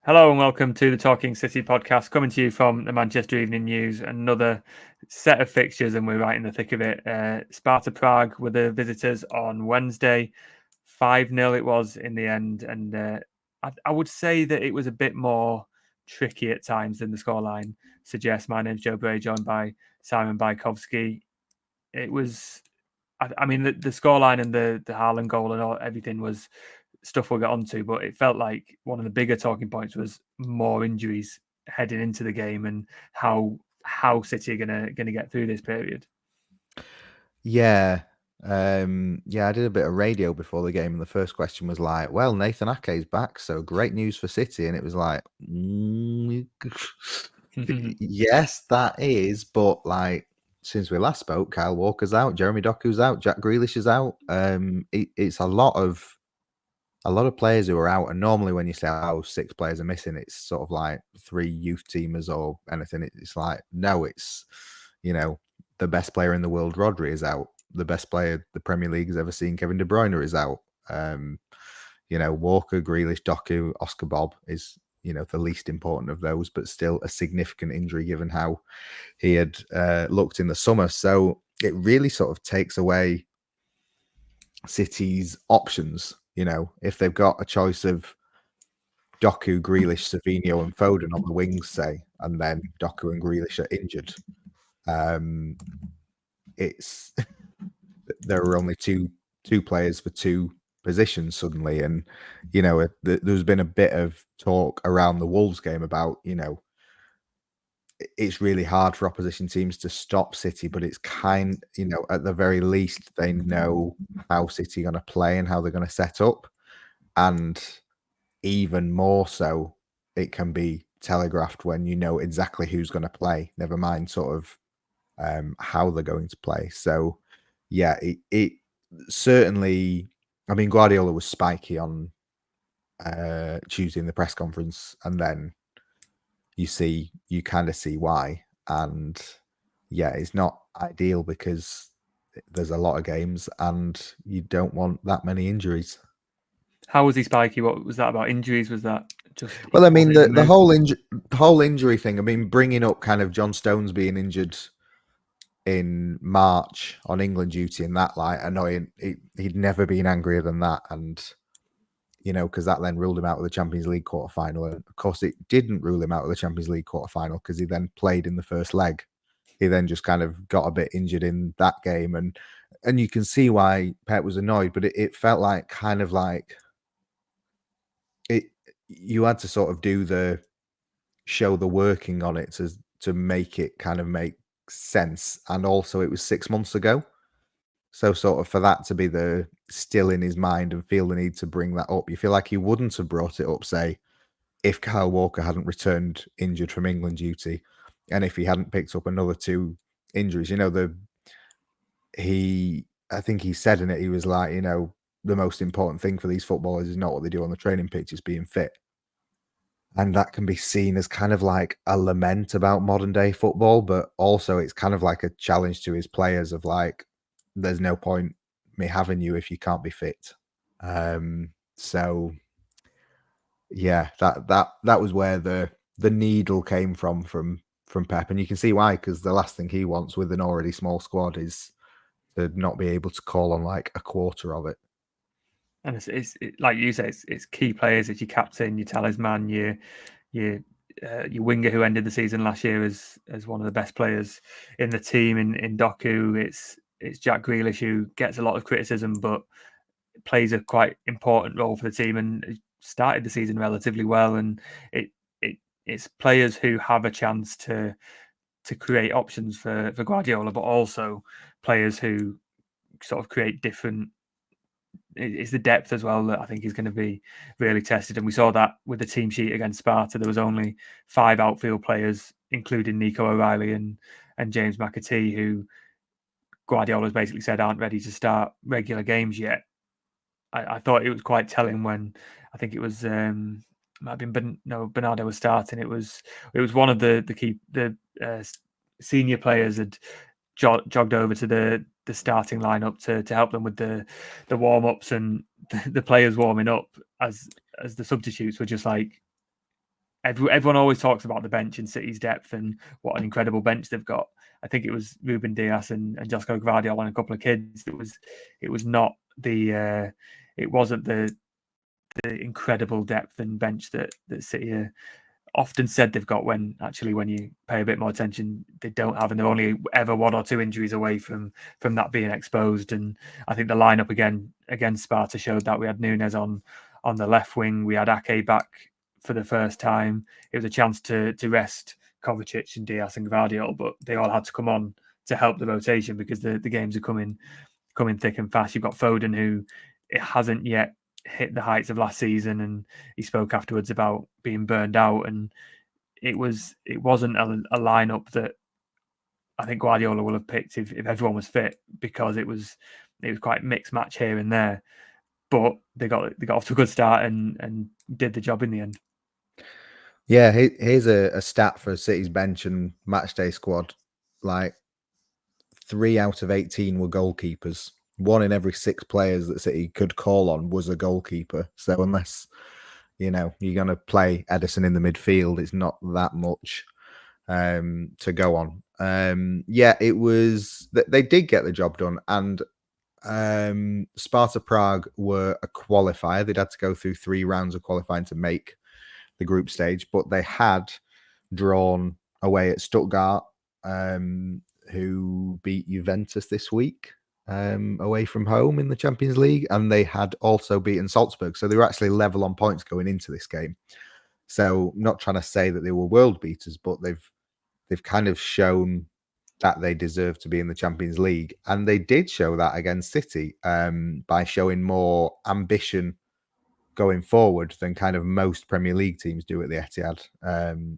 Hello and welcome to the Talking City podcast, coming to you from the Manchester Evening News. Another set of fixtures, and we're right in the thick of it. Sparta Prague were the visitors on Wednesday. 5-0 it was in the end, and I would say that it was a bit more tricky at times than the scoreline suggests. My name's Joe Bray, joined by Simon Bajkowski. It was, I mean, the scoreline and the Haaland goal and everything was stuff we'll get onto, but it felt like one of the bigger talking points was more injuries heading into the game and how City are gonna get through this period. Yeah. I did a bit of radio before the game, and the first question was like, well, Nathan Ake's back, so great news for City. And it was like, yes, that is, but like, since we last spoke, Kyle Walker's out, Jeremy Doku's out, Jack Grealish is out. It's a lot of players who are out, and normally when you say, oh, 6 players are missing, it's sort of like 3 youth teamers or anything. It's like, no, it's, the best player in the world, Rodri, is out. The best player the Premier League has ever seen, Kevin De Bruyne, is out. Walker, Grealish, Doku, Oscar Bob is, the least important of those, but still a significant injury given how he had looked in the summer. So it really sort of takes away City's options. If they've got a choice of Doku, Grealish, Savinho, and Foden on the wings, say, and then Doku and Grealish are injured, it's there are only two players for 2 positions suddenly. And there's been a bit of talk around the Wolves game about it's really hard for opposition teams to stop City, but it's at the very least they know how City are going to play and how they're going to set up, and even more so it can be telegraphed when you know exactly who's going to play, never mind sort of how they're going to play. So yeah, it certainly, I mean, Guardiola was spiky on Tuesday in the press conference, and then you kind of see why. And yeah, it's not ideal because there's a lot of games and you don't want that many injuries. How was he spiky? What was that about? Injuries? Was that just? Well, I mean, the whole injury thing. I mean, bringing up kind of John Stones being injured in March on England duty in that light, annoying. He'd never been angrier than that, and because that then ruled him out of the Champions League quarterfinal. And of course, it didn't rule him out of the Champions League quarterfinal because he then played in the first leg. He then just kind of got a bit injured in that game, and you can see why Pep was annoyed. But it felt like kind of like it. You had to sort of show the working on it to make it kind of make sense. And also it was 6 months ago, so sort of for that to be the still in his mind and feel the need to bring that up, you feel like he wouldn't have brought it up, say, if Kyle Walker hadn't returned injured from England duty, and if he hadn't picked up another 2 injuries. I think he said in it, he was like, the most important thing for these footballers is not what they do on the training pitch, it's being fit. And that can be seen as kind of like a lament about modern day football, but also it's kind of like a challenge to his players of like, there's no point me having you if you can't be fit. So yeah, that was where the needle came from Pep, and you can see why, because the last thing he wants with an already small squad is to not be able to call on like a quarter of it. And it's like you say, it's key players. It's your captain, your talisman, your winger who ended the season last year as one of the best players in the team in Doku. It's Jack Grealish, who gets a lot of criticism but plays a quite important role for the team and started the season relatively well. And it's players who have a chance to create options for Guardiola, but also players who sort of create different. It's the depth as well that I think is going to be really tested. And we saw that with the team sheet against Sparta. There was only 5 outfield players, including Nico O'Reilly and James McAtee, who Guardiola's basically said aren't ready to start regular games yet. I thought it was quite telling when I think it was might have been Bernardo was starting. It was one of the senior players had jogged over to the starting lineup to help them with the warm-ups, and the players warming up as the substitutes were just like, everyone always talks about the bench and City's depth and what an incredible bench they've got. I think it was Ruben Dias and Josko Gvardiol and a couple of kids. It was not the it wasn't the incredible depth and bench that City are often said they've got, when actually when you pay a bit more attention they don't have, and they're only ever 1 or 2 injuries away from that being exposed. And I think the lineup against Sparta showed that. We had Nunes on the left wing, we had Ake back for the first time. It was a chance to rest Kovacic and Dias and Gvardiol, but they all had to come on to help the rotation because the games are coming thick and fast. You've got Foden, who it hasn't yet hit the heights of last season, and he spoke afterwards about being burned out. And it wasn't a lineup that I think Guardiola will have picked if everyone was fit, because it was quite mixed match here and there. But they got off to a good start and did the job in the end. Yeah, here's a stat for City's bench and matchday squad. Like 3 out of 18 were goalkeepers. 1 in every 6 players that City could call on was a goalkeeper. So unless, you're going to play Edison in the midfield, it's not that much to go on. Yeah, it was, they did get the job done. And Sparta Prague were a qualifier. They'd had to go through 3 rounds of qualifying to make the group stage, but they had drawn away at Stuttgart, who beat Juventus this week away from home in the Champions League, and they had also beaten Salzburg, so they were actually level on points going into this game. So not trying to say that they were world beaters, but they've kind of shown that they deserve to be in the Champions League, and they did show that against City by showing more ambition going forward than kind of most Premier League teams do at the Etihad,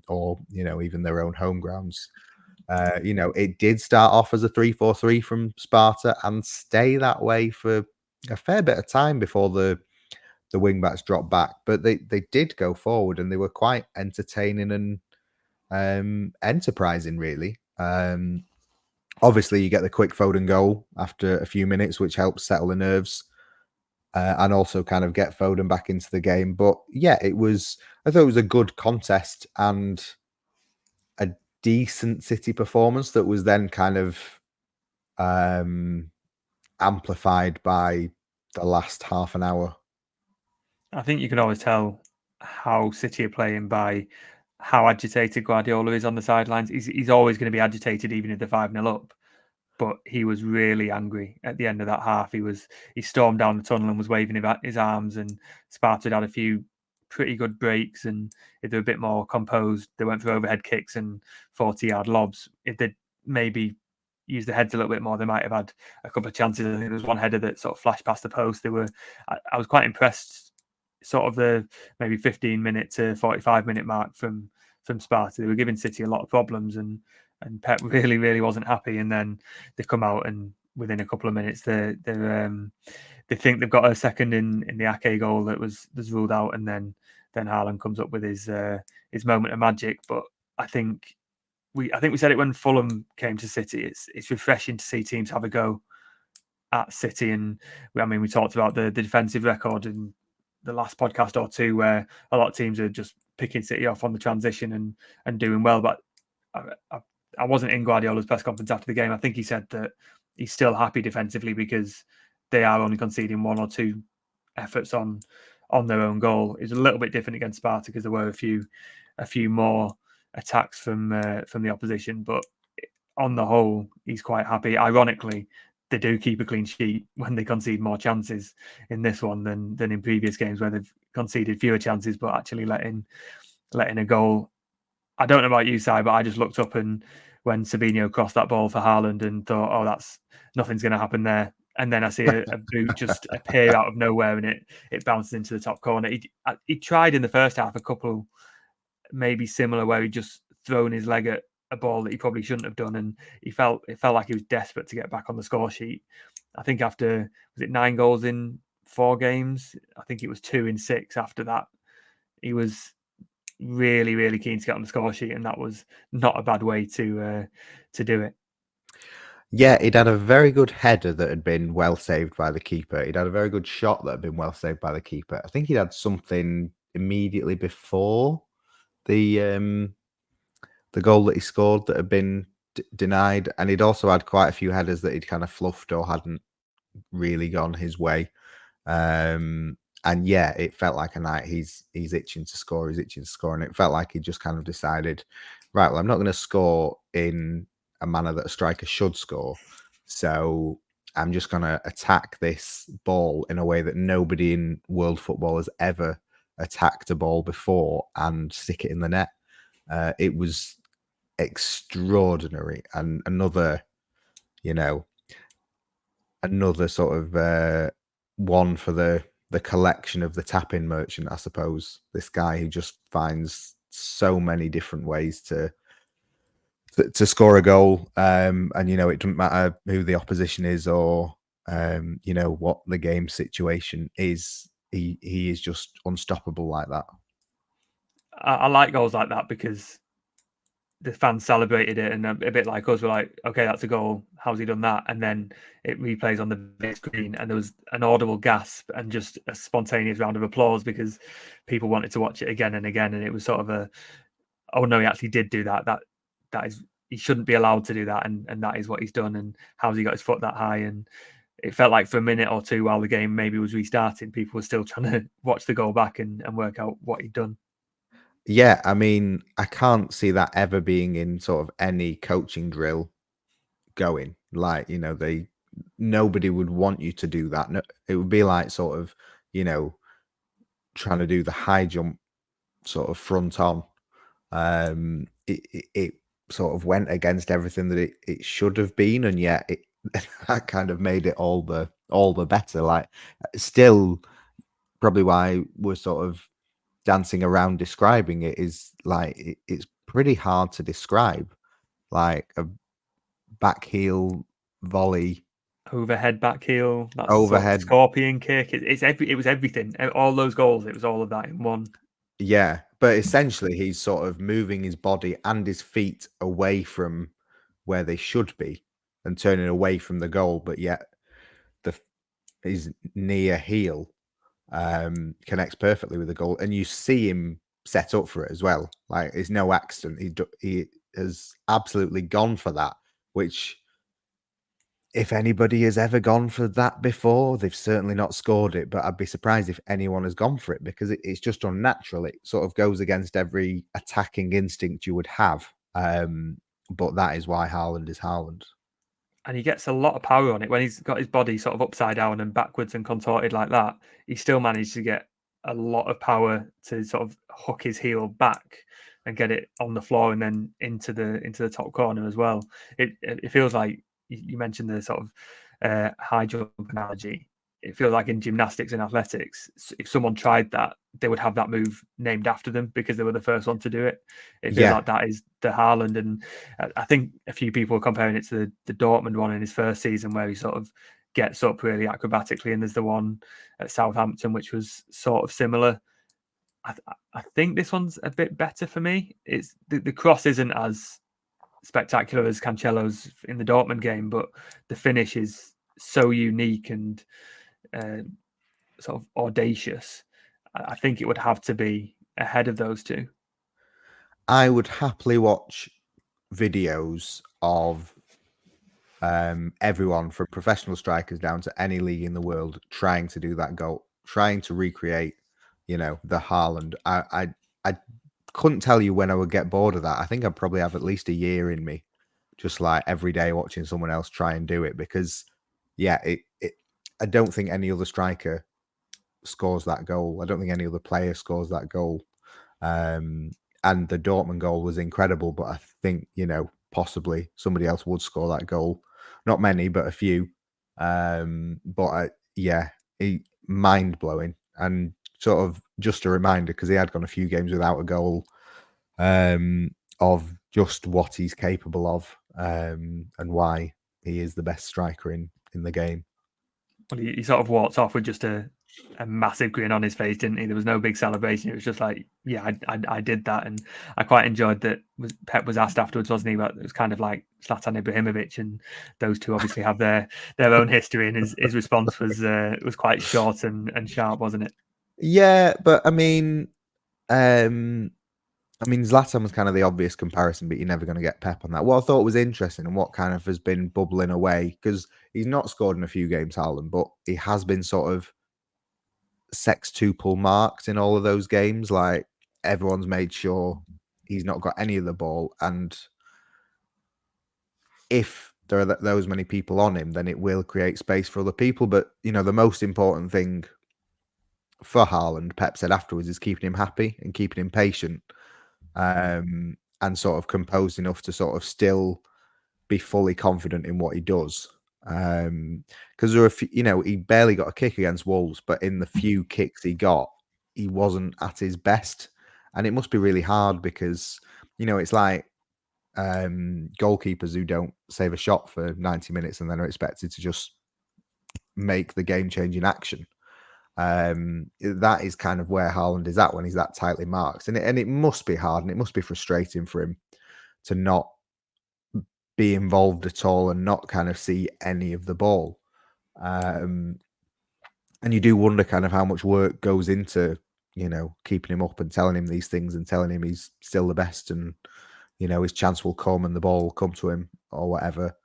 or even their own home grounds. It did start off as a 3-4-3 from Sparta and stay that way for a fair bit of time before the wing backs dropped back. But they did go forward, and they were quite entertaining and enterprising, really. Obviously, you get the quick Foden goal after a few minutes, which helps settle the nerves. And also kind of get Foden back into the game. But yeah, I thought it was a good contest and a decent City performance that was then kind of amplified by the last half an hour. I think you can always tell how City are playing by how agitated Guardiola is on the sidelines. He's always going to be agitated, even if they're 5-0 up. But he was really angry at the end of that half. He stormed down the tunnel and was waving his arms, and Sparta had a few pretty good breaks, and if they were a bit more composed, they went for overhead kicks and 40-yard lobs. If they'd maybe used their heads a little bit more, they might have had a couple of chances. I think there was one header that sort of flashed past the post. I was quite impressed, sort of the maybe 15-minute to 45-minute mark from Sparta. They were giving City a lot of problems, and Pep really, really wasn't happy. And then they come out, and within a couple of minutes, they think they've got a second in the Ake goal that was ruled out, and then Haaland comes up with his moment of magic. But I think we said it when Fulham came to City. It's refreshing to see teams have a go at City, and we talked about the defensive record in the last podcast or two, where a lot of teams are just picking City off on the transition and doing well. But I wasn't in Guardiola's press conference after the game. I think he said that he's still happy defensively because they are only conceding 1 or 2 efforts on their own goal. It's a little bit different against Sparta because there were a few more attacks from the opposition. But on the whole, he's quite happy. Ironically, they do keep a clean sheet when they concede more chances in this one than in previous games where they've conceded fewer chances but actually letting a goal. I don't know about you, Si, but I just looked up, and when Savinho crossed that ball for Haaland and thought, oh, nothing's going to happen there. And then I see a boot just appear out of nowhere, and it bounces into the top corner. He tried in the first half a couple, maybe similar, where he just thrown his leg at a ball that he probably shouldn't have done, and it felt like he was desperate to get back on the score sheet. I think after, was it 9 goals in 4 games? I think it was 2 in 6 after that. He was really, really keen to get on the score sheet, and that was not a bad way to do it. Yeah, he'd had a very good header that had been well saved by the keeper. He'd had a very good shot that had been well saved by the keeper. I think he'd had something immediately before the goal that he scored that had been denied, and he'd also had quite a few headers that he'd kind of fluffed or hadn't really gone his way. And yeah, it felt like a night he's itching to score, and it felt like he just kind of decided, right, well, I'm not going to score in a manner that a striker should score, so I'm just going to attack this ball in a way that nobody in world football has ever attacked a ball before and stick it in the net. It was extraordinary, and another sort of one for the collection of the tap-in merchant, I suppose. This guy who just finds so many different ways to score a goal, and it doesn't matter who the opposition is or what the game situation is. He is just unstoppable like that. I like goals like that because the fans celebrated it, and a bit like us, were like, okay, that's a goal. How's he done that? And then it replays on the big screen, and there was an audible gasp and just a spontaneous round of applause because people wanted to watch it again and again. And it was sort of a, oh no, he actually did do that. That is, he shouldn't be allowed to do that, and that is what he's done. And how's he got his foot that high? And it felt like for a minute or two while the game maybe was restarting, people were still trying to watch the goal back and work out what he'd done. Yeah, I mean, I can't see that ever being in sort of any coaching drill going. Like, nobody would want you to do that. No, it would be like sort of, trying to do the high jump sort of front on. It sort of went against everything that it should have been, and yet that kind of made it all the better. Like, still, probably why we're sort of dancing around describing it is like it's pretty hard to describe, like a back heel volley, Overhead back heel, that's overhead, sort of scorpion kick. It was everything. All those goals, it was all of that in one. yeah. But essentially, he's sort of moving his body and his feet away from where they should be and turning away from the goal, but yet his near heel connects perfectly with the goal, and you see him set up for it as well. Like, it's no accident. He has absolutely gone for that, which, if anybody has ever gone for that before, they've certainly not scored it, but I'd be surprised if anyone has gone for it because it's just unnatural. It sort of goes against every attacking instinct you would have. But that is why Haaland is Haaland. And he gets a lot of power on it when he's got his body sort of upside down and backwards and contorted like that. He still managed to get a lot of power to sort of hook his heel back and get it on the floor and then into the top corner as well. It feels like you mentioned the sort of high jump analogy. It feels like in gymnastics and athletics, if someone tried that, they would have that move named after them because they were the first one to do it. It feels like that is the Haaland, and I think a few people are comparing it to the Dortmund one in his first season where he sort of gets up really acrobatically, and there's the one at Southampton which was sort of similar. I think this one's a bit better for me. It's the cross isn't as spectacular as Cancelo's in the Dortmund game, but the finish is so unique and sort of audacious. I think it would have to be ahead of those two. I would happily watch videos of everyone from professional strikers down to any league in the world trying to do that goal, trying to recreate, the Haaland. I couldn't tell you when I would get bored of that. I think I'd probably have at least a year in me, just like every day watching someone else try and do it because, yeah, I don't think any other striker scores that goal. I don't think any other player scores that goal. And the Dortmund goal was incredible, but I think, possibly somebody else would score that goal. Not many, but a few. Mind blowing, and sort of just a reminder because he had gone a few games without a goal, of just what he's capable of, and why he is the best striker in the game. Well, he sort of walked off with just a massive grin on his face, didn't he? There was no big celebration. It was just like, yeah, I did that, and I quite enjoyed that. Pep was asked afterwards, wasn't he? But it was kind of like Zlatan Ibrahimovic, and those two obviously have their own history. And his response was quite short and sharp, wasn't it? Yeah, but I mean, I mean, Zlatan was kind of the obvious comparison, but you're never going to get Pep on that. What I thought was interesting and what kind of has been bubbling away, because he's not scored in a few games, Haaland, but he has been sort of sextuple marked in all of those games. Like, everyone's made sure he's not got any of the ball. And if there are those many people on him, then it will create space for other people. But, the most important thing for Haaland, Pep said afterwards, is keeping him happy and keeping him patient. And sort of composed enough to sort of still be fully confident in what he does. Because there are he barely got a kick against Wolves, but in the few kicks he got, he wasn't at his best. And it must be really hard because, it's like goalkeepers who don't save a shot for 90 minutes and then are expected to just make the game-changing action. That is kind of where Haaland is at when he's that tightly marked. And it must be hard and it must be frustrating for him to not be involved at all and not kind of see any of the ball. And you do wonder kind of how much work goes into, keeping him up and telling him these things and telling him he's still the best and, his chance will come and the ball will come to him or whatever.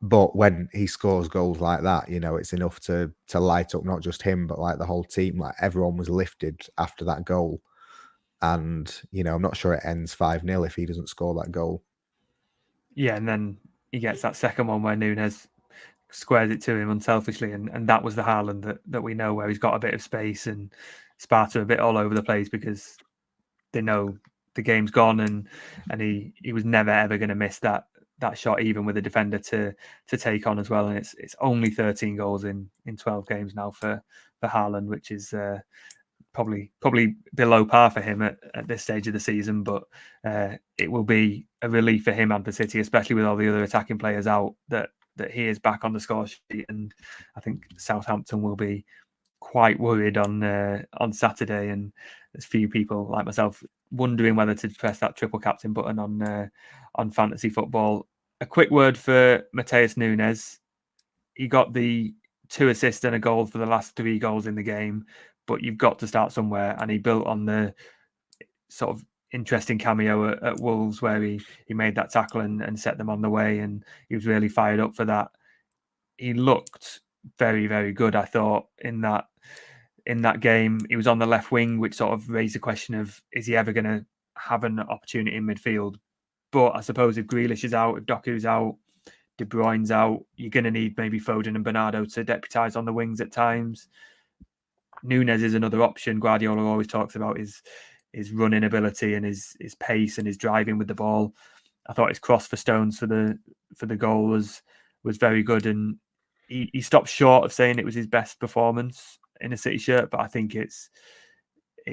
But when he scores goals like that, it's enough to light up not just him, but like the whole team. Like, everyone was lifted after that goal. And, I'm not sure it ends 5-0 if he doesn't score that goal. Yeah, and then he gets that second one where Nunes squares it to him unselfishly, and that was the Haaland that we know, where he's got a bit of space and Sparta a bit all over the place because they know the game's gone, and he was never ever going to miss that shot, even with a defender to take on as well. And it's only 13 goals in 12 games now for Haaland, which is probably below par for him at this stage of the season, but it will be a relief for him and for City, especially with all the other attacking players out, that he is back on the score sheet. And I think Southampton will be quite worried on Saturday, and there's few people like myself wondering whether to press that triple captain button on fantasy football. A quick word for Matheus Nunes. He got the 2 assists and a goal for the last 3 goals in the game, but you've got to start somewhere. And he built on the sort of interesting cameo at Wolves, where he made that tackle and set them on the way, and he was really fired up for that. He looked very, very good, I thought, in that game. He was on the left wing, which sort of raised the question of, is he ever going to have an opportunity in midfield? But I suppose if Grealish is out, if Doku's out, De Bruyne's out, you're going to need maybe Foden and Bernardo to deputise on the wings at times. Nunes is another option. Guardiola always talks about his running ability and his pace and his driving with the ball. I thought his cross for Stones for the goal was very good, and he stopped short of saying it was his best performance in a City shirt, but I think it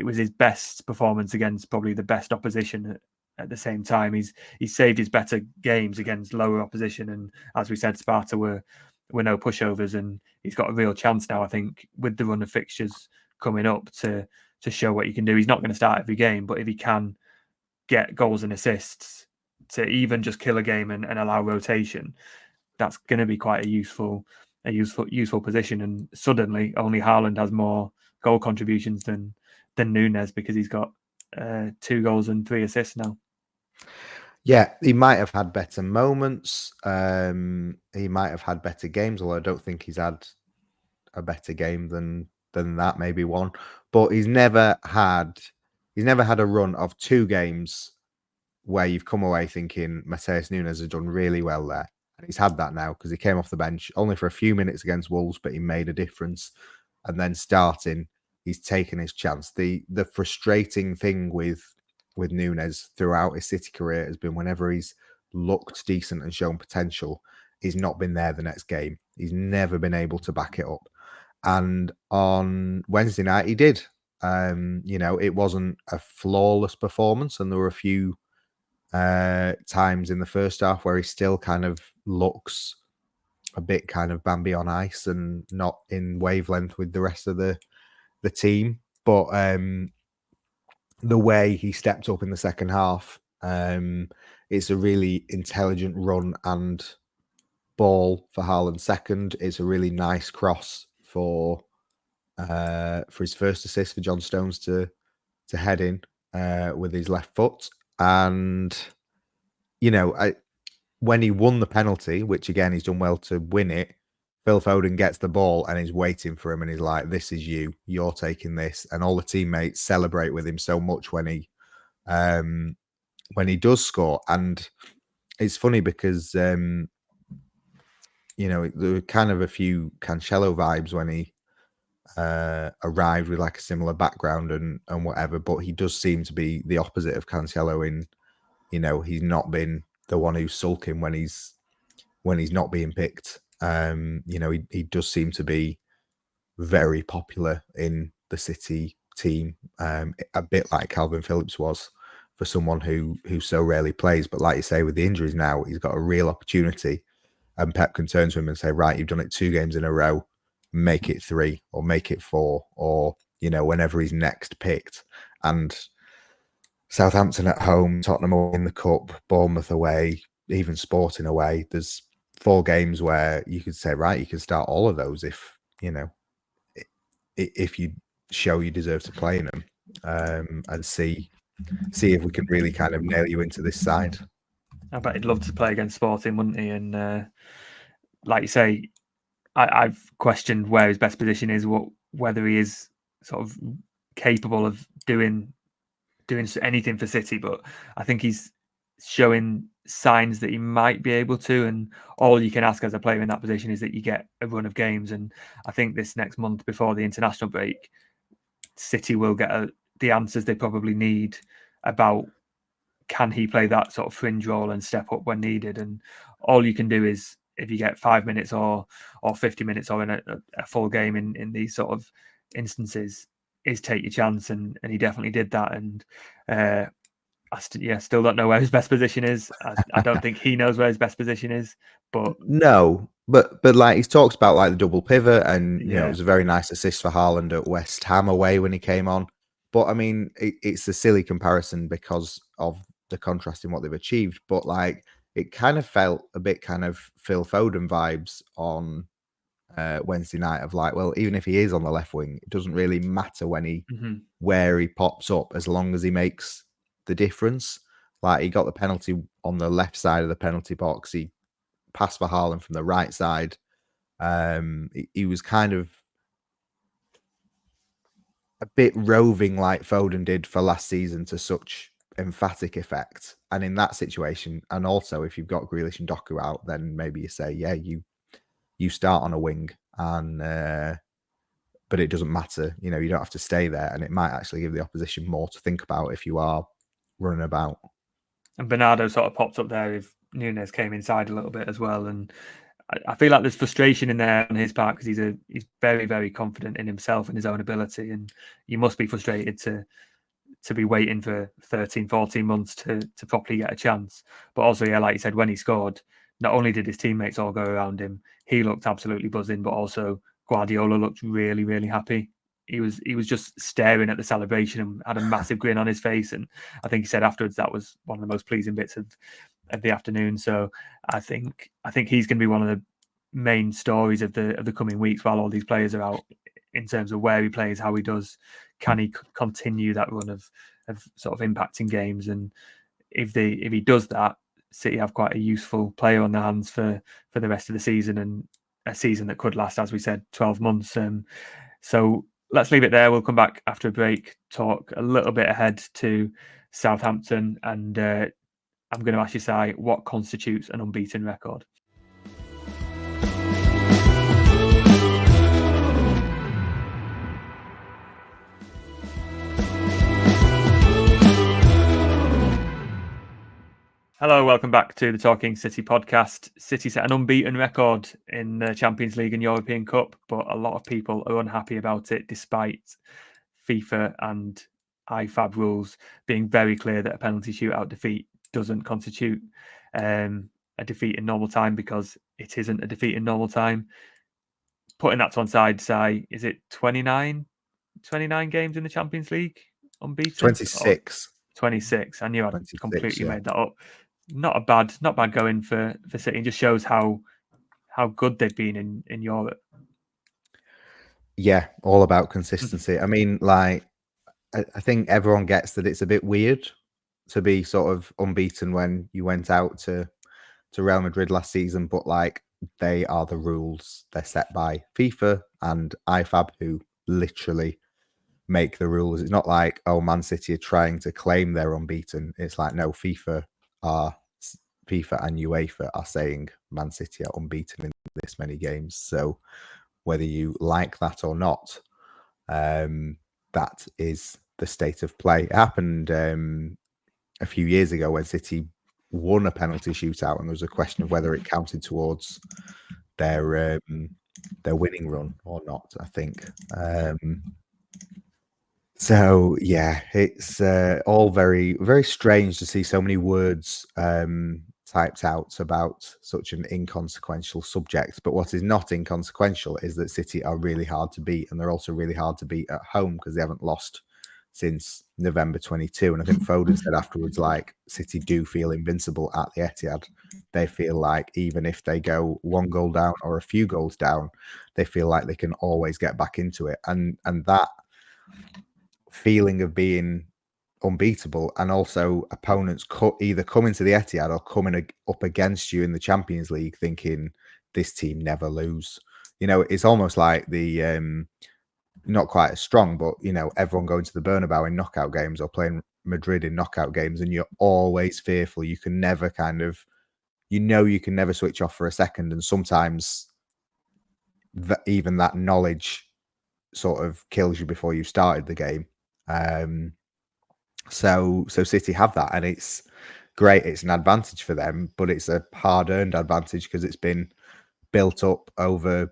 was his best performance against probably the best opposition. At the same time, he's saved his better games against lower opposition, and as we said, Sparta were no pushovers, and he's got a real chance now, I think, with the run of fixtures coming up to show what he can do. He's not going to start every game, but if he can get goals and assists to even just kill a game and allow rotation, that's going to be quite a useful position. And suddenly, only Haaland has more goal contributions than Nunes, because he's got 2 goals and 3 assists now. Yeah, he might have had better moments. He might have had better games, although I don't think he's had a better game than that, maybe one. But he's never had a run of 2 games where you've come away thinking Matheus Nunes has done really well there. And he's had that now, because he came off the bench only for a few minutes against Wolves, but he made a difference. And then starting, he's taken his chance. The frustrating thing with Nunes throughout his City career has been, whenever he's looked decent and shown potential, he's not been there the next game. He's never been able to back it up. And on Wednesday night, he did. It wasn't a flawless performance, and there were a few times in the first half where he still kind of looks a bit kind of Bambi on ice and not in wavelength with the rest of the team. But the way he stepped up in the second half, it's a really intelligent run and ball for Haaland second. It's a really nice cross for his first assist for John Stones to head in. with his left foot. And, when he won the penalty, which again, he's done well to win it, Phil Foden gets the ball and he's waiting for him and he's like, this is you, you're taking this. And all the teammates celebrate with him so much when he does score. And it's funny because, there were kind of a few Cancelo vibes when he arrived with like a similar background and whatever, but he does seem to be the opposite of Cancelo in, he's not been the one who's sulking when he's not being picked. He does seem to be very popular in the City team, a bit like Calvin Phillips was for someone who so rarely plays. But like you say, with the injuries now, he's got a real opportunity, and Pep can turn to him and say, right, you've done it 2 games in a row, make it 3 or make it 4, or whenever he's next picked. And Southampton at home, Tottenham in the cup, Bournemouth away, even Sporting away, there's 4 games where you could say, right, you can start all of those if you show you deserve to play in them, and see if we can really kind of nail you into this side. I bet he'd love to play against Sporting, wouldn't he? And like you say, I've questioned where his best position is, whether he is sort of capable of doing anything for City, but I think he's showing signs that he might be able to, and all you can ask as a player in that position is that you get a run of games. And I think this next month before the international break, City will get the answers they probably need about can he play that sort of fringe role and step up when needed. And all you can do is, if you get 5 minutes or 50 minutes or in a full game in these sort of instances, is take your chance, and he definitely did that. And I still don't know where his best position is. I don't think he knows where his best position is. But no, but like he's talked about like the double pivot, and it was a very nice assist for Haaland at West Ham away when he came on. But I mean, it's a silly comparison because of the contrast in what they've achieved. But like, it kind of felt a bit kind of Phil Foden vibes on Wednesday night of like, well, even if he is on the left wing, it doesn't really matter where he pops up as long as he makes the difference. Like, he got the penalty on the left side of the penalty box. He passed for Haaland from the right side. He was kind of a bit roving like Foden did for last season to such emphatic effect. And in that situation, and also if you've got Grealish and Doku out, then maybe you say, yeah, you start on a wing, and but it doesn't matter. You don't have to stay there, and it might actually give the opposition more to think about if you are running about. And Bernardo sort of popped up there if Nunes came inside a little bit as well. And I feel like there's frustration in there on his part, because he's very, very confident in himself and his own ability. And you must be frustrated to be waiting for 13, 14 months to properly get a chance. But also, yeah, like you said, when he scored, not only did his teammates all go around him, he looked absolutely buzzing, but also Guardiola looked really, really happy. He was just staring at the celebration and had a massive grin on his face. And I think he said afterwards that was one of the most pleasing bits of the afternoon. So I think he's going to be one of the main stories of the coming weeks while all these players are out, in terms of where he plays, how he does, can he continue that run of sort of impacting games. And if he does that, City have quite a useful player on their hands for the rest of the season, and a season that could last, as we said, 12 months. So let's leave it there. We'll come back after a break, talk a little bit ahead to Southampton, and I'm going to ask you, Si, what constitutes an unbeaten record? Hello, welcome back to the Talking City podcast. City set an unbeaten record in the Champions League and European Cup, but a lot of people are unhappy about it, despite FIFA and IFAB rules being very clear that a penalty shootout defeat doesn't constitute a defeat in normal time, because it isn't a defeat in normal time. Putting that to one side, Si, is it 29 games in the Champions League unbeaten? 26. 26. I knew I'd completely made that up. Not bad going for City. It just shows how good they've been in Europe. Yeah, all about consistency. I mean, like, I think everyone gets that it's a bit weird to be sort of unbeaten when you went out to Real Madrid last season, but like they are the rules. They're set by FIFA and IFAB, who literally make the rules. It's not like, oh, Man City are trying to claim they're unbeaten. It's like, no, FIFA and UEFA are saying Man City are unbeaten in this many games. So whether you like that or not, that is the state of play. It happened a few years ago when City won a penalty shootout, and there was a question of whether it counted towards their winning run or not, I think. So yeah, it's all very, very strange to see so many words typed out about such an inconsequential subject. But what is not inconsequential is that City are really hard to beat, and they're also really hard to beat at home because they haven't lost since November 22. And I think Foden said afterwards, like, City do feel invincible at the Etihad. They feel like even if they go one goal down or a few goals down, they feel like they can always get back into it. And that feeling of being unbeatable, and also opponents either come into the Etihad or coming up against you in the Champions League thinking this team never lose. You know, it's almost like the not quite as strong, but you know, everyone going to the Bernabeu in knockout games or playing Madrid in knockout games, and you're always fearful. You can never you can never switch off for a second, and sometimes even that knowledge sort of kills you before you started the game. So City have that, and it's great. It's an advantage for them, but it's a hard-earned advantage because it's been built up over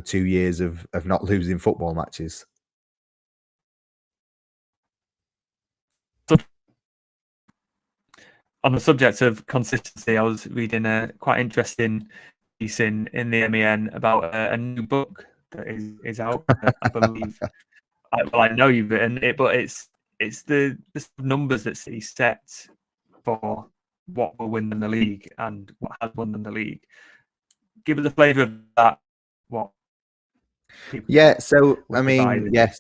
2 years of not losing football matches. On the subject of consistency, I was reading a quite interesting piece in the MEN about a new book that is out. I believe. I know you've written it, but it's the numbers that City set for what will win them the league and what has won them the league. Give us a flavour of that. What? Yeah. So I mean, yes.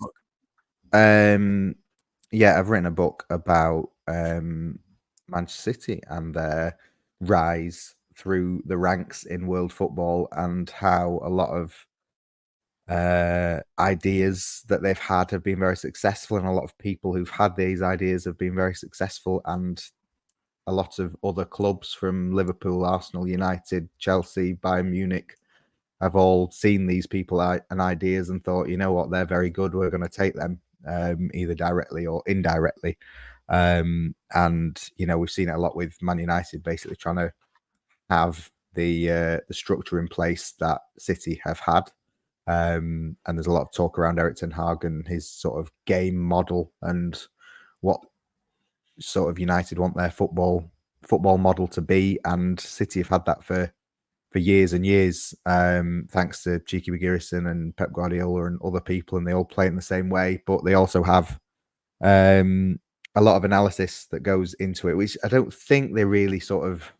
Yeah, I've written a book about Manchester City and their rise through the ranks in world football, and how a lot of ideas that they've had have been very successful, and a lot of people who've had these ideas have been very successful, and a lot of other clubs from Liverpool, Arsenal, United, Chelsea, Bayern Munich have all seen these people and ideas and thought, you know what, they're very good, we're going to take them, either directly or indirectly. And you know, we've seen it a lot with Man United basically trying to have the structure in place that City have had. And there's a lot of talk around Erik ten Hag and his sort of game model and what sort of United want their football model to be. And City have had that for years and years, thanks to Cheeky Bagirison and Pep Guardiola and other people, and they all play in the same way. But they also have a lot of analysis that goes into it, which I don't think they really sort of,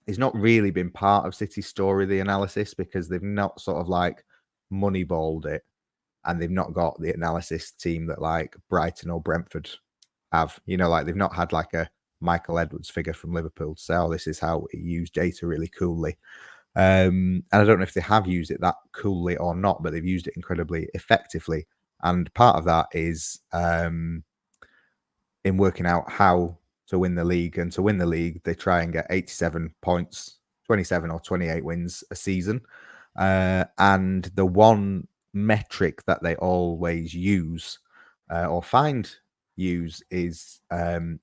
it's not really been part of City's story, the analysis, because they've not sort of like moneyballed it, and they've not got the analysis team that like Brighton or Brentford have. You know, like they've not had like a Michael Edwards figure from Liverpool to say, oh, this is how he used data really coolly. And I don't know if they have used it that coolly or not, but they've used it incredibly effectively. And part of that is in working out how to win the league. And to win the league, they try and get 87 points, 27 or 28 wins a season. And the one metric that they always use or use is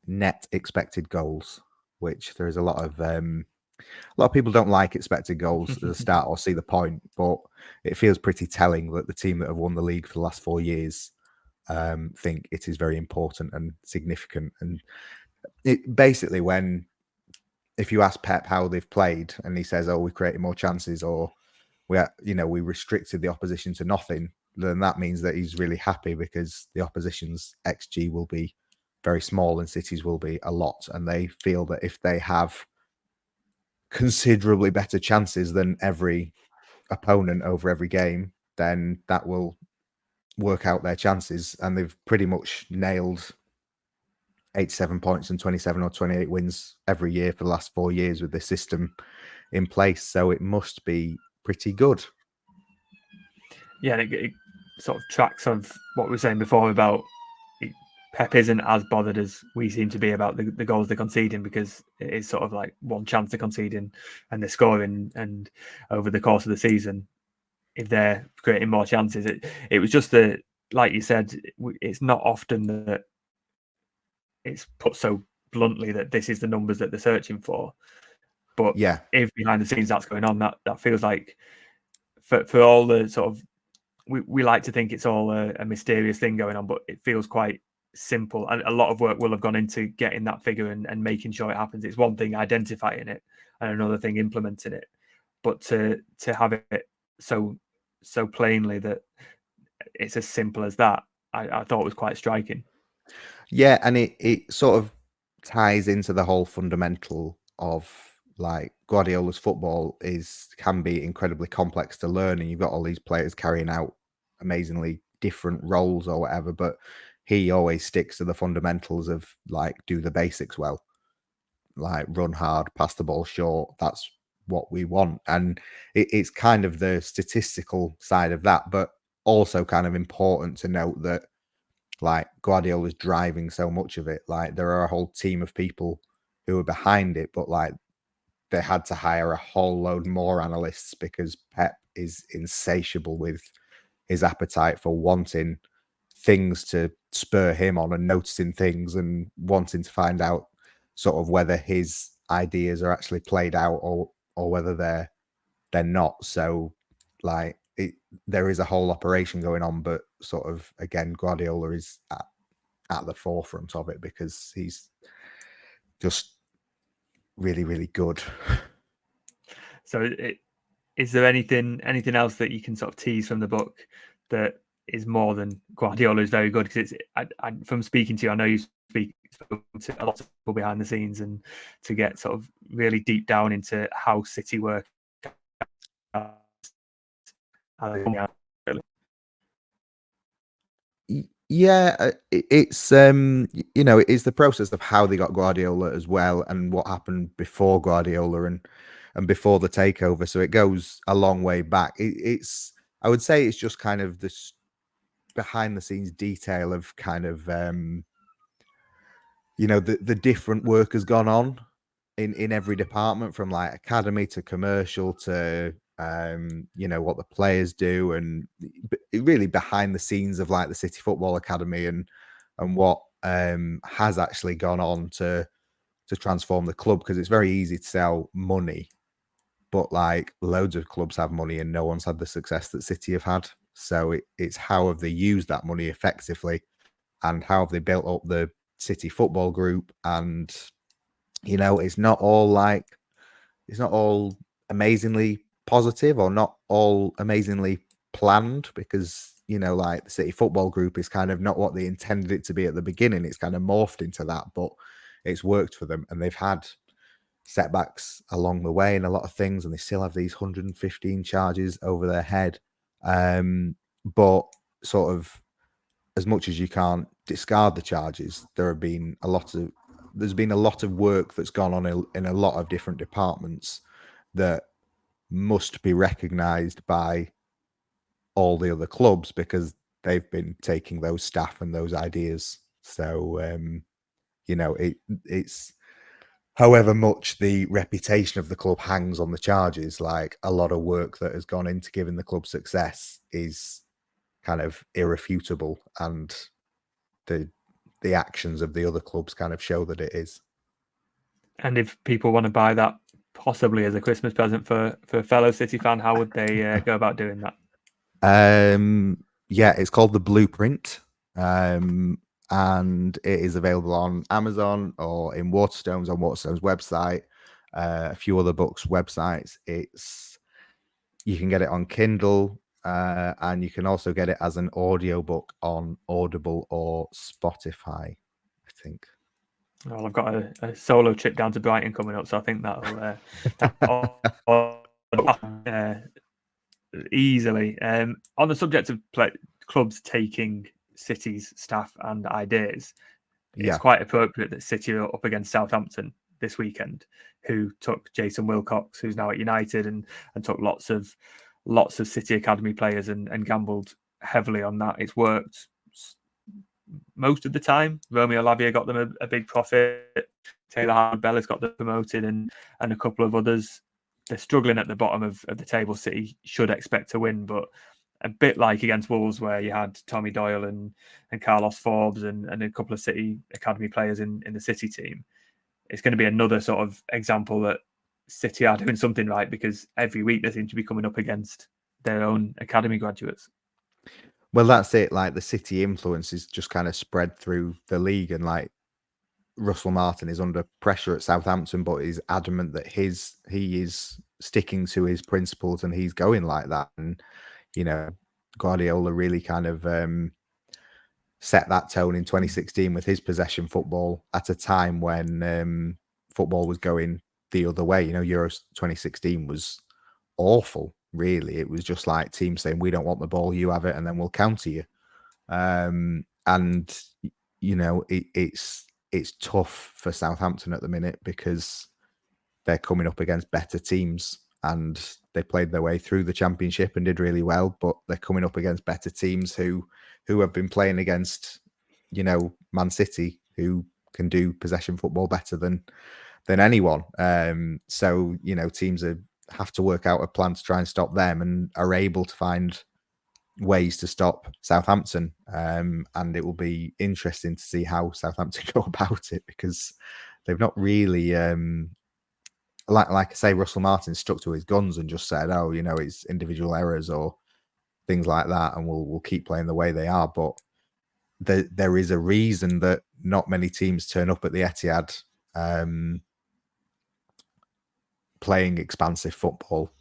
net expected goals, which there is a lot of people don't like expected goals at the start or see the point, but it feels pretty telling that the team that have won the league for the last 4 years think it is very important and significant. And it basically, if you ask Pep how they've played and he says, oh, we created more chances, or we restricted the opposition to nothing, then that means that he's really happy, because the opposition's XG will be very small and City's will be a lot. And they feel that if they have considerably better chances than every opponent over every game, then that will work out their chances, and they've pretty much nailed 87 points and 27 or 28 wins every year for the last 4 years with this system in place. So it must be pretty good. Yeah, and it sort of tracks of what we were saying before about Pep isn't as bothered as we seem to be about the goals they're conceding, because it is sort of like one chance they're conceding and they're scoring, and over the course of the season, if they're creating more chances, it was just that, like you said, it's not often that it's put so bluntly that this is the numbers that they're searching for. But yeah, if behind the scenes that's going on, that feels like for all the sort of, we like to think it's all a mysterious thing going on, but it feels quite simple, and a lot of work will have gone into getting that figure and making sure it happens. It's one thing identifying it and another thing implementing it, but to have it so plainly that it's as simple as that, I thought was quite striking. Yeah, and it sort of ties into the whole fundamental of like Guardiola's football can be incredibly complex to learn, and you've got all these players carrying out amazingly different roles or whatever, but he always sticks to the fundamentals of like do the basics well, like run hard, pass the ball short. That's what we want, and it's kind of the statistical side of that, but also kind of important to note that like Guardiola's driving so much of it. Like there are a whole team of people who are behind it, but like they had to hire a whole load more analysts because Pep is insatiable with his appetite for wanting things to spur him on and noticing things and wanting to find out sort of whether his ideas are actually played out or whether they're not. So like there is a whole operation going on, but sort of again Guardiola is at the forefront of it because he's just really, really good. So is there anything else that you can sort of tease from the book that is more than Guardiola is very good? Because from speaking to you, I know you speak to a lot of people behind the scenes, and to get sort of really deep down into how City work. Yeah, it's it is the process of how they got Guardiola as well, and what happened before Guardiola and before the takeover. So it goes a long way back. It's I would say it's just kind of this behind the scenes detail of kind of the different work has gone on in every department, from like academy to commercial to what the players do, and really behind the scenes of like the City Football Academy and what has actually gone on to transform the club, because it's very easy to sell money, but like loads of clubs have money and no one's had the success that City have had. So it's how have they used that money effectively, and how have they built up the City Football Group. And it's not all amazingly positive or not all amazingly planned, because like the City Football Group is kind of not what they intended it to be at the beginning. It's kind of morphed into that, but it's worked for them, and they've had setbacks along the way in a lot of things, and they still have these 115 charges over their head. But sort of, as much as you can't discard the charges, there's been a lot of work that's gone on in a lot of different departments that must be recognized by all the other clubs, because they've been taking those staff and those ideas. So it's however much the reputation of the club hangs on the charges, like a lot of work that has gone into giving the club success is kind of irrefutable, and the actions of the other clubs kind of show that it is. And if people want to buy that possibly as a Christmas present for a fellow City fan, how would they go about doing that? Yeah, it's called The Blueprint, and it is available on Amazon or in Waterstones, on Waterstone's website, a few other books websites. You can get it on Kindle, and you can also get it as an audiobook on Audible or Spotify, I think. Well, I've got a solo trip down to Brighton coming up, so I think that'll easily. On the subject of clubs taking City's staff and ideas, Yeah. it's quite appropriate that City are up against Southampton this weekend, who took Jason Wilcox, who's now at United, and took lots of City academy players and gambled heavily on that. It's worked most of the time. Romeo Lavia got them a big profit. Taylor Hard-Bella's got them promoted, and a couple of others. They're struggling at the bottom of the table. City should expect to win, but a bit like against Wolves, where you had Tommy Doyle and Carlos Forbes and a couple of City academy players in the City team, it's going to be another sort of example that City are doing something right, because every week they seem to be coming up against their own academy graduates. Well, that's it. Like, the City influence is just kind of spread through the league, and like Russell Martin is under pressure at Southampton, but is adamant that he is sticking to his principles and he's going like that. And Guardiola really kind of set that tone in 2016 with his possession football at a time when football was going the other way. Euros 2016 was awful, really. It was just like teams saying, we don't want the ball, you have it, and then we'll counter you. It's tough for Southampton at the minute because they're coming up against better teams, and they played their way through the Championship and did really well, but they're coming up against better teams who have been playing against, Man City, who can do possession football better than anyone. So teams have to work out a plan to try and stop them, and are able to find ways to stop Southampton. And it will be interesting to see how Southampton go about it, because they've not really, like I say, Russell Martin stuck to his guns and just said, oh, it's individual errors or things like that, and we'll keep playing the way they are. But there is a reason that not many teams turn up at the Etihad playing expansive football,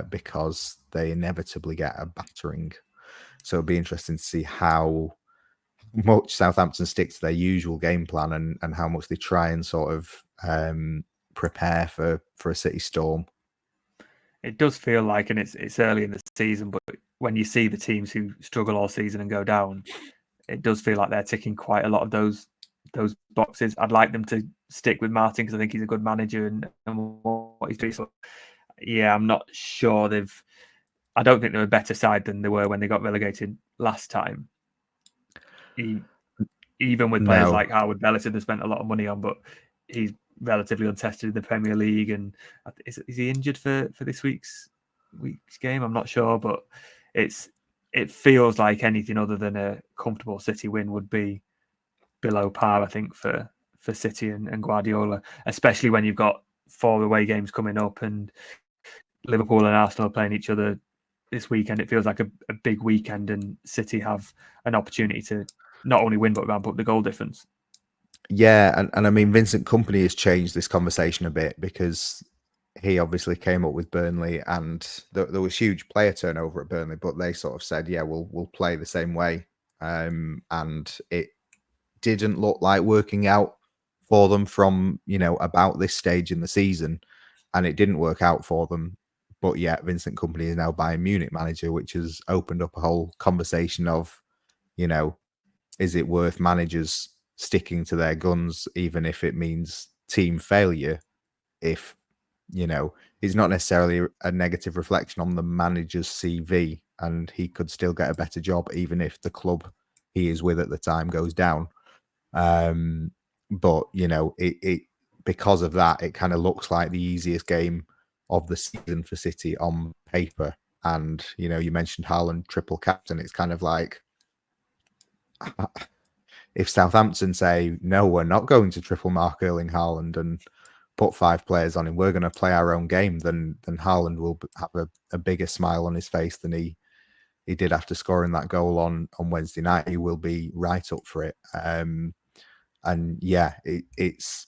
because they inevitably get a battering. So it'll be interesting to see how much Southampton stick to their usual game plan, and how much they try and sort of prepare for a City storm. It does feel like, and it's early in the season, but when you see the teams who struggle all season and go down, it does feel like they're ticking quite a lot of those boxes. I'd like them to stick with Martin, because I think he's a good manager and what he's doing. So yeah, I'm not sure I don't think they're a better side than they were when they got relegated last time. Even with players like Howard Belleton, they spent a lot of money on, but he's relatively untested in the Premier League. And is he injured for this week's game? I'm not sure, but it feels like anything other than a comfortable City win would be below par, I think, for City and Guardiola, especially when you've got 4 away games coming up, and Liverpool and Arsenal are playing each other this weekend. It feels like a big weekend, and City have an opportunity to not only win but ramp up the goal difference. Yeah, and I mean, Vincent Kompany has changed this conversation a bit, because he obviously came up with Burnley, and there was huge player turnover at Burnley, but they sort of said, yeah, we'll play the same way, and it didn't look like working out for them from about this stage in the season, and it didn't work out for them. But yet Vincent Kompany is now Bayern Munich manager, which has opened up a whole conversation of, is it worth managers sticking to their guns, even if it means team failure? If, it's not necessarily a negative reflection on the manager's CV, and he could still get a better job, even if the club he is with at the time goes down. But, it because of that, it kind of looks like the easiest game of the season for City on paper. And, you mentioned Haaland triple captain. It's kind of like, if Southampton say, no, we're not going to triple mark Erling Haaland and put 5 players on him, we're going to play our own game, then Haaland will have a bigger smile on his face than he did after scoring that goal on Wednesday night. He will be right up for it. And yeah, it's,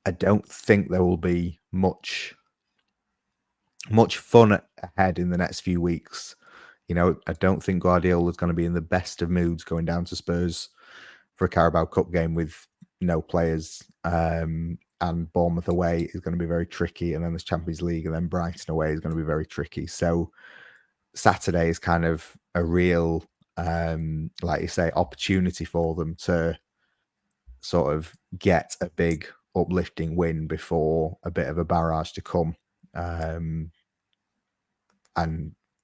I don't think there will be much fun ahead in the next few weeks. I don't think Guardiola is going to be in the best of moods going down to Spurs for a Carabao Cup game with no players. And Bournemouth away is going to be very tricky. And then there's Champions League, and then Brighton away is going to be very tricky. So Saturday is kind of a real like you say, opportunity for them to sort of get a big uplifting win before a bit of a barrage to come. And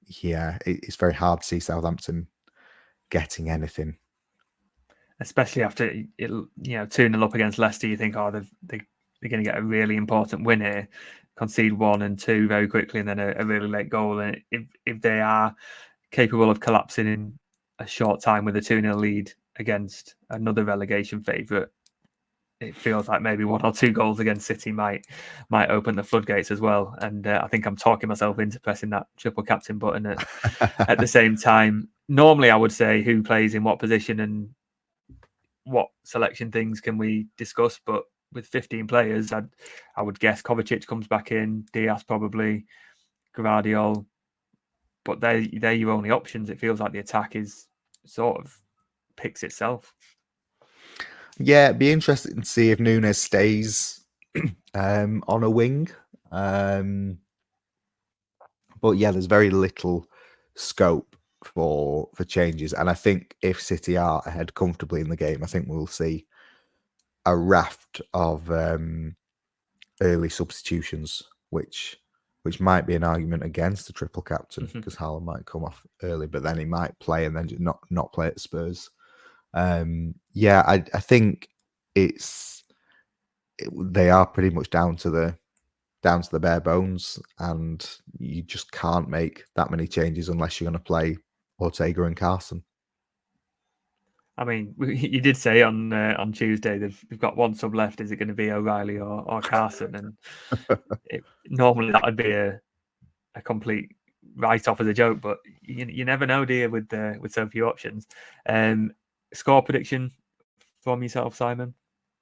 yeah, it's very hard to see Southampton getting anything. Especially after it, 2-0 up against Leicester, you think, they're going to get a really important win here, concede 1 and 2 very quickly, and then a really late goal. And if they are capable of collapsing in a short time with a 2-0 lead against another relegation favourite, it feels like maybe 1 or 2 goals against City might open the floodgates as well. And I think I'm talking myself into pressing that triple captain button at the same time. Normally, I would say who plays in what position and what selection things can we discuss, but with 15 players, I would guess Kovacic comes back in, Diaz probably, Gvardiol, but they're your only options. It feels like the attack is sort of picks itself. Yeah, it'd be interesting to see if Nunes stays on a wing. But yeah, there's very little scope for changes. And I think if City are ahead comfortably in the game, I think we'll see a raft of early substitutions, which might be an argument against the triple captain, because Haaland might come off early, but then he might play and then just not play at Spurs. Yeah, I think they are pretty much down to the bare bones, and you just can't make that many changes unless you're going to play Ortega and Carson. I mean, you did say on Tuesday they've got one sub left. Is it going to be O'Reilly or Carson? And normally that would be a complete write-off as a joke, but you never know, do you, with so few options. Score prediction from yourself, Simon?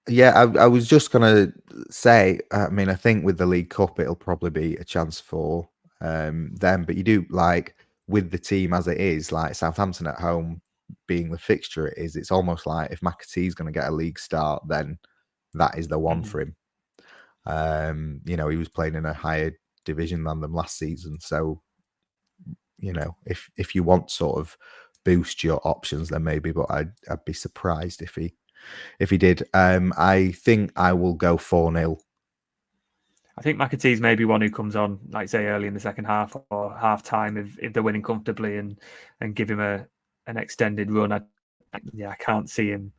Yeah, I was just going to say, I mean, I think with the League Cup, it'll probably be a chance for them. But you do, like, with the team as it is, like Southampton at home being the fixture it is, it's almost like if McAtee's going to get a league start, then that is the one for him. He was playing in a higher division than them last season. So, if you want to sort of boost your options, then maybe, but I'd be surprised if he did. I think I will go 4-0. I think McAtee's maybe one who comes on, like say, early in the second half or half time if they're winning comfortably and give him an extended run. I can't see him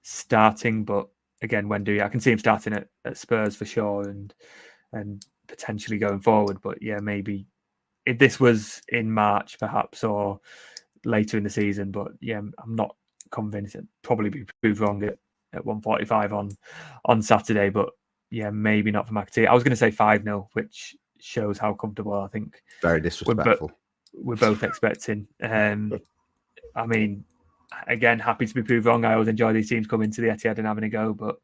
starting, but again, when do you? I can see him starting at Spurs for sure and potentially going forward. But yeah, maybe if this was in March perhaps or later in the season. But yeah, I'm not convinced. It'd probably be proved wrong at 1:45 on Saturday. But yeah, maybe not for McAtee. I was going to say 5-0, which shows how comfortable I think. Very disrespectful. We're both expecting. I mean, again, happy to be proved wrong. I always enjoy these teams coming to the Etihad and having a go, but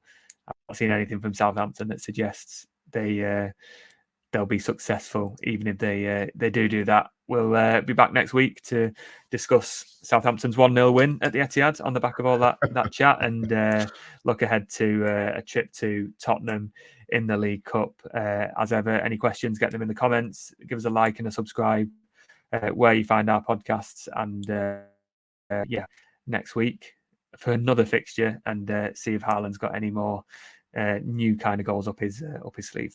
I've not seen anything from Southampton that suggests they'll be successful, even if they do that. We'll be back next week to discuss Southampton's 1-0 win at the Etihad on the back of all that chat, and look ahead to a trip to Tottenham in the League Cup. As ever, any questions, get them in the comments. Give us a like and a subscribe where you find our podcasts, and next week for another fixture, and see if Haaland's got any more new kind of goals up his sleeve.